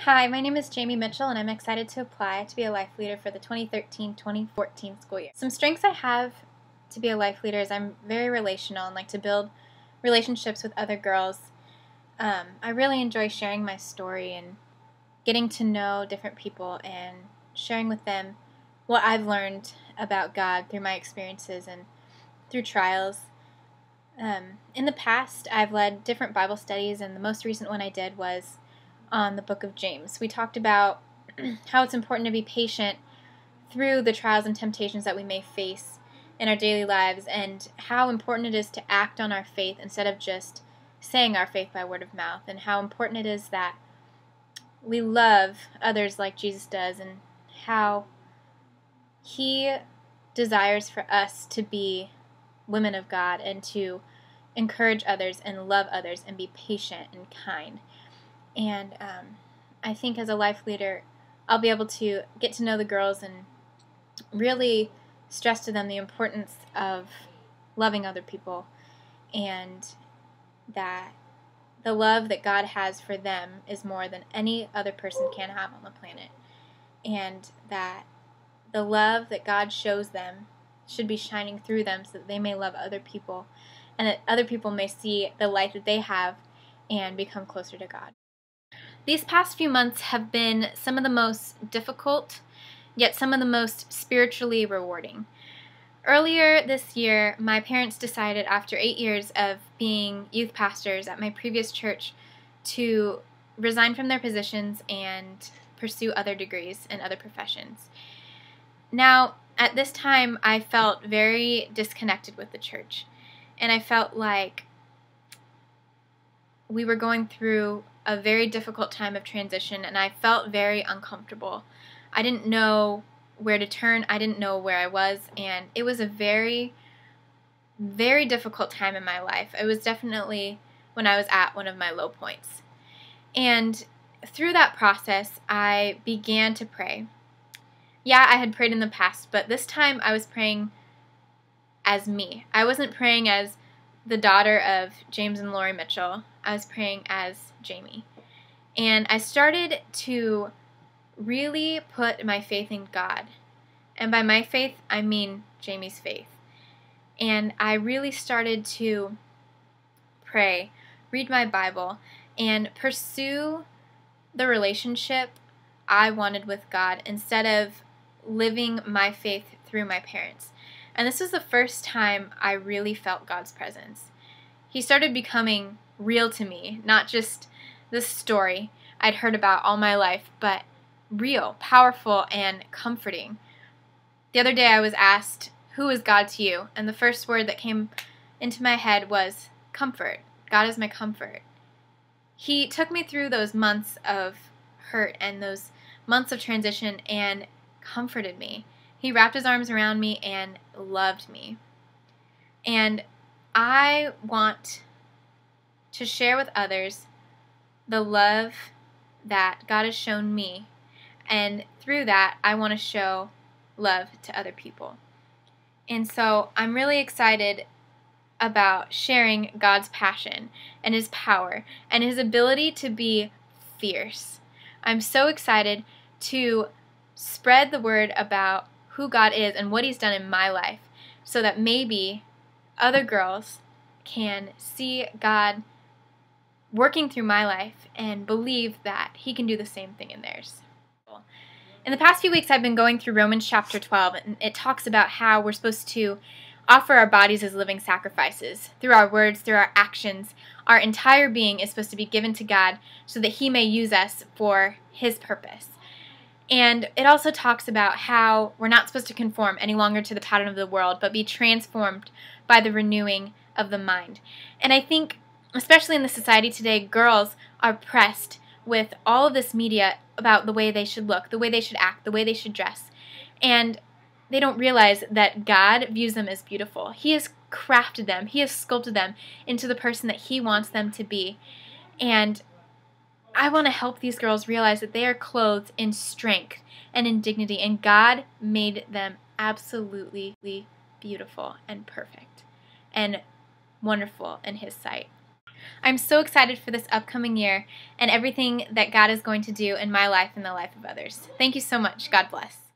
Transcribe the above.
Hi, my name is Jamie Mitchell, and I'm excited to apply to be a life leader for the 2013-2014 school year. Some strengths I have to be a life leader is I'm very relational and like to build relationships with other girls. I really enjoy sharing my story and getting to know different people and sharing with them what I've learned about God through my experiences and through trials. In the past, I've led different Bible studies, and the most recent one I did was on the book of James. We talked about how it's important to be patient through the trials and temptations that we may face in our daily lives, and how important it is to act on our faith instead of just saying our faith by word of mouth, and how important it is that we love others like Jesus does, and how He desires for us to be women of God and to encourage others and love others and be patient and kind. And I think as a life leader, I'll be able to get to know the girls and really stress to them the importance of loving other people, and that the love that God has for them is more than any other person can have on the planet, and that the love that God shows them should be shining through them so that they may love other people, and that other people may see the light that they have and become closer to God. These past few months have been some of the most difficult, yet some of the most spiritually rewarding. Earlier this year, my parents decided, after 8 years of being youth pastors at my previous church, to resign from their positions and pursue other degrees and other professions. Now, at this time, I felt very disconnected with the church, and I felt like we were going through a very difficult time of transition, and I felt very uncomfortable. I didn't know where to turn. I didn't know where I was, and it was a very, very difficult time in my life. It was definitely when I was at one of my low points. And through that process, I began to pray. Yeah, I had prayed in the past, but this time I was praying as me. I wasn't praying as the daughter of James and Lori Mitchell. I was praying as Jamie. And I started to really put my faith in God. And by my faith, I mean Jamie's faith. And I really started to pray, read my Bible, and pursue the relationship I wanted with God instead of living my faith through my parents. And this was the first time I really felt God's presence. He started becoming real to me, not just this story I'd heard about all my life, but real, powerful, and comforting. The other day I was asked, "Who is God to you?" And the first word that came into my head was comfort. God is my comfort. He took me through those months of hurt and those months of transition and comforted me. He wrapped his arms around me and loved me. And I want to share with others the love that God has shown me, and through that I want to show love to other people. And so I'm really excited about sharing God's passion and His power and His ability to be fierce. I'm so excited to spread the word about who God is and what He's done in my life, so that maybe other girls can see God working through my life and believe that He can do the same thing in theirs. In the past few weeks, I've been going through Romans chapter 12, and it talks about how we're supposed to offer our bodies as living sacrifices. Through our words, through our actions, our entire being is supposed to be given to God so that He may use us for His purpose. And it also talks about how we're not supposed to conform any longer to the pattern of the world, but be transformed by the renewing of the mind. And I think, especially in the society today, girls are pressed with all of this media about the way they should look, the way they should act, the way they should dress. And they don't realize that God views them as beautiful. He has crafted them. He has sculpted them into the person that He wants them to be. And I want to help these girls realize that they are clothed in strength and in dignity, and God made them absolutely beautiful and perfect and wonderful in His sight. I'm so excited for this upcoming year and everything that God is going to do in my life and the life of others. Thank you so much. God bless.